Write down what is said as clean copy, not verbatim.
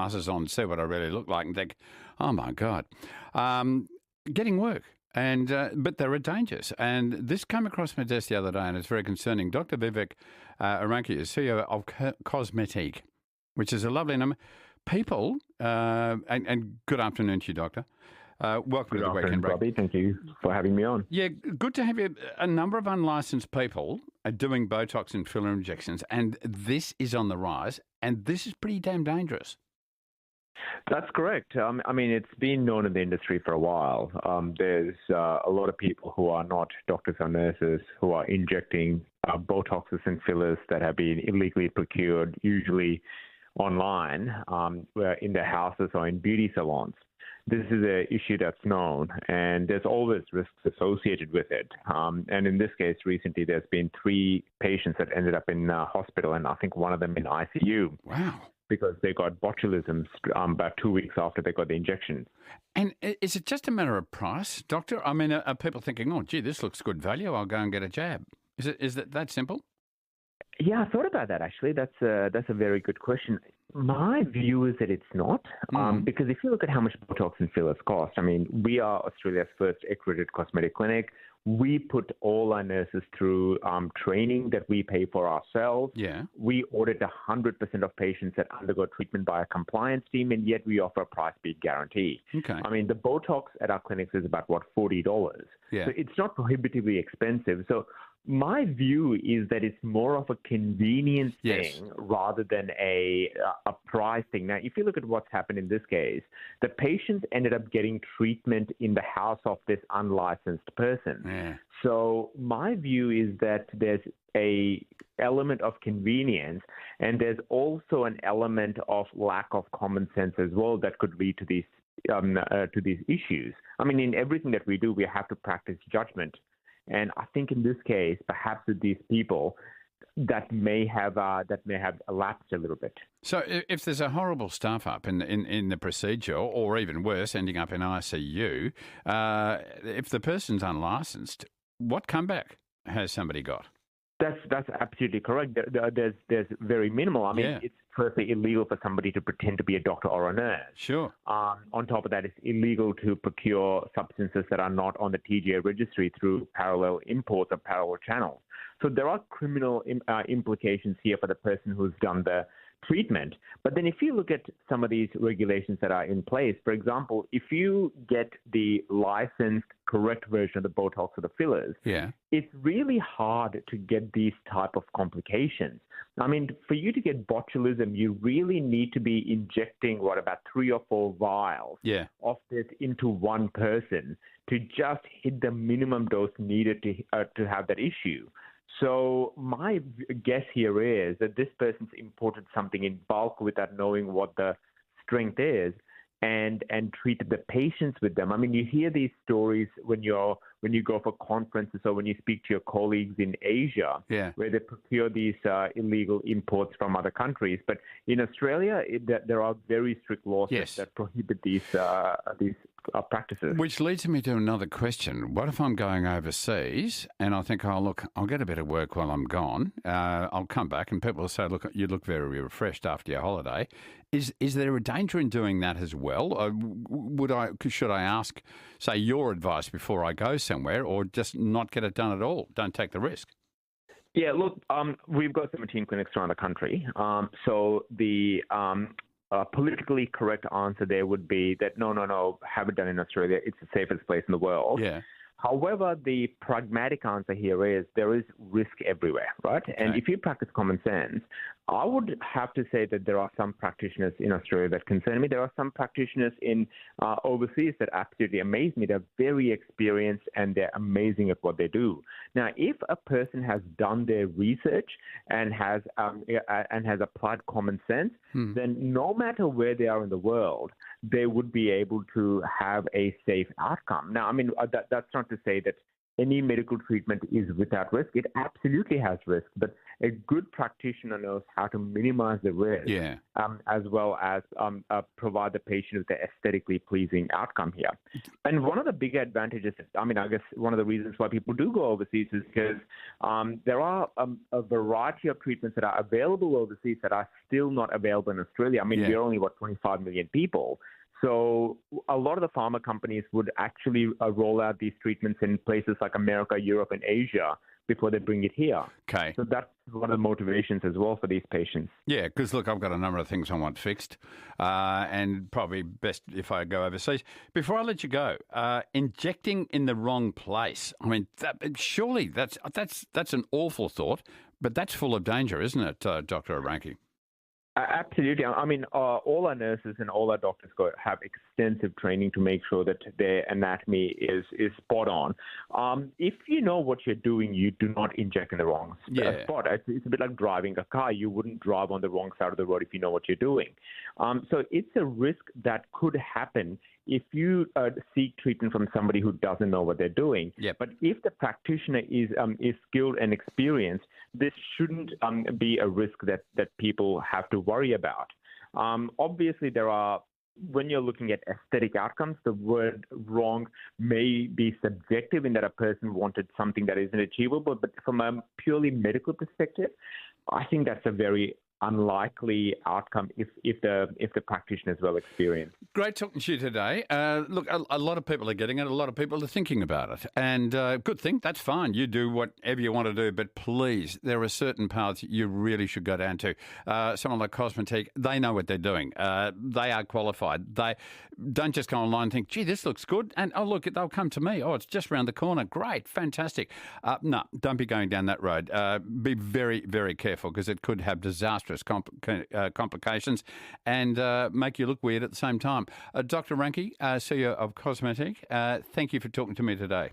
glasses on, see what I really look like, and think, oh my God, getting work. And but there are dangers. And this came across my desk the other day, and it's very concerning. Dr. Vivek Aranki is CEO of Cosmetic, which is a lovely name. People, and good afternoon to you, Doctor. Welcome to the Weekend Break. Robbie. Thank you for having me on. Yeah, good to have you. A number of unlicensed people are doing Botox and filler injections, and this is on the rise, and this is pretty damn dangerous. That's correct. I mean, it's been known in the industry for a while. There's a lot of people who are not doctors or nurses who are injecting Botoxes and fillers that have been illegally procured, usually online, in their houses or in beauty salons. This is an issue that's known, and there's always risks associated with it. And in this case, recently, there's been 3 patients that ended up in hospital, and I think one of them in ICU. Wow. Because they got botulism about 2 weeks after they got the injection. And is it just a matter of price, Doctor? I mean, are people thinking, oh, gee, this looks good value, I'll go and get a jab? Is it that simple? Yeah, I thought about that, actually. That's a very good question. My view is that it's not, because if you look at how much Botox and fillers cost, I mean, we are Australia's first accredited cosmetic clinic. We put all our nurses through training that we pay for ourselves. Yeah. We audit 100% of patients that undergo treatment by a compliance team, and yet we offer a price beat guarantee. Okay. I mean, the Botox at our clinics is about, $40? Yeah. So it's not prohibitively expensive. So my view is that it's more of a convenience thing rather than a price thing. Now, if you look at what's happened in this case, the patients ended up getting treatment in the house of this unlicensed person. Yeah. So my view is that there's a element of convenience, and there's also an element of lack of common sense as well that could lead to these issues. I mean, in everything that we do, we have to practice judgment. And I think in this case, perhaps with these people, that may have elapsed a little bit. So if there's a horrible stuff up in the procedure, or even worse, ending up in ICU, if the person's unlicensed, what comeback has somebody got? That's absolutely correct. There's very minimal. I mean, it's firstly illegal for somebody to pretend to be a doctor or a nurse. Sure. On top of that, it's illegal to procure substances that are not on the TGA registry through parallel imports or parallel channels. So there are criminal implications here for the person who's done the treatment. But then if you look at some of these regulations that are in place, for example, if you get the licensed correct version of the Botox or the fillers, it's really hard to get these type of complications. I mean, for you to get botulism, you really need to be injecting, about 3 or 4 vials of this into one person to just hit the minimum dose needed to have that issue. So my guess here is that this person's imported something in bulk without knowing what the strength is, and treated the patients with them. I mean, you hear these stories when you go for conferences or when you speak to your colleagues in Asia, where they procure these illegal imports from other countries. But in Australia, there are very strict laws that prohibit these practices. Which leads me to another question. What if I'm going overseas and I think, oh, look, I'll get a bit of work while I'm gone. I'll come back and people will say, look, you look very refreshed after your holiday. Is there a danger in doing that as well? Should I ask, say, your advice before I go somewhere, or just not get it done at all? Don't take the risk. Yeah, look, we've got 17 clinics around the country. So the politically correct answer there would be that no, have it done in Australia. It's the safest place in the world. Yeah. However, the pragmatic answer here is there is risk everywhere, right? Okay. And if you practice common sense, I would have to say that there are some practitioners in Australia that concern me. There are some practitioners in overseas that absolutely amaze me. They're very experienced and they're amazing at what they do. Now, if a person has done their research and has applied common sense, then no matter where they are in the world, they would be able to have a safe outcome. Now, I mean, that's not to say that any medical treatment is without risk. It absolutely has risk, but a good practitioner knows how to minimize the risk, Yeah. as well as provide the patient with the aesthetically pleasing outcome here. And one of the big advantages, I guess one of the reasons why people do go overseas is because there are a variety of treatments that are available overseas that are still not available in Australia. We're only, 25 million people. So a lot of the pharma companies would actually roll out these treatments in places like America, Europe, and Asia before they bring it here. Okay. So that's one of the motivations as well for these patients. Yeah, because look, I've got a number of things I want fixed, and probably best if I go overseas. Before I let you go, injecting in the wrong place. Surely that's an awful thought, but that's full of danger, isn't it, Dr. Aranki? Absolutely. All our nurses and all our doctors have extensive training to make sure that their anatomy is spot on. If you know what you're doing, you do not inject in the wrong spot. It's a bit like driving a car. You wouldn't drive on the wrong side of the road if you know what you're doing. So it's a risk that could happen if you seek treatment from somebody who doesn't know what they're doing. Yep. But if the practitioner is skilled and experienced, this shouldn't be a risk that people have to worry about. Obviously, when you're looking at aesthetic outcomes, the word wrong may be subjective in that a person wanted something that isn't achievable. But from a purely medical perspective, I think that's a very unlikely outcome if the practitioner is well experienced. Great talking to you today. Look, a lot of people are getting it. A lot of people are thinking about it. And good thing, that's fine. You do whatever you want to do. But please, there are certain paths you really should go down to. Someone like Cosmetic, they know what they're doing. They are qualified. They don't just go online and think, gee, this looks good. And, oh, look, they'll come to me. Oh, it's just around the corner. Great. Fantastic. No, don't be going down that road. Be very, very careful because it could have disastrous complications and make you look weird at the same time. Dr. Ranki, CEO of Cosmetic, thank you for talking to me today.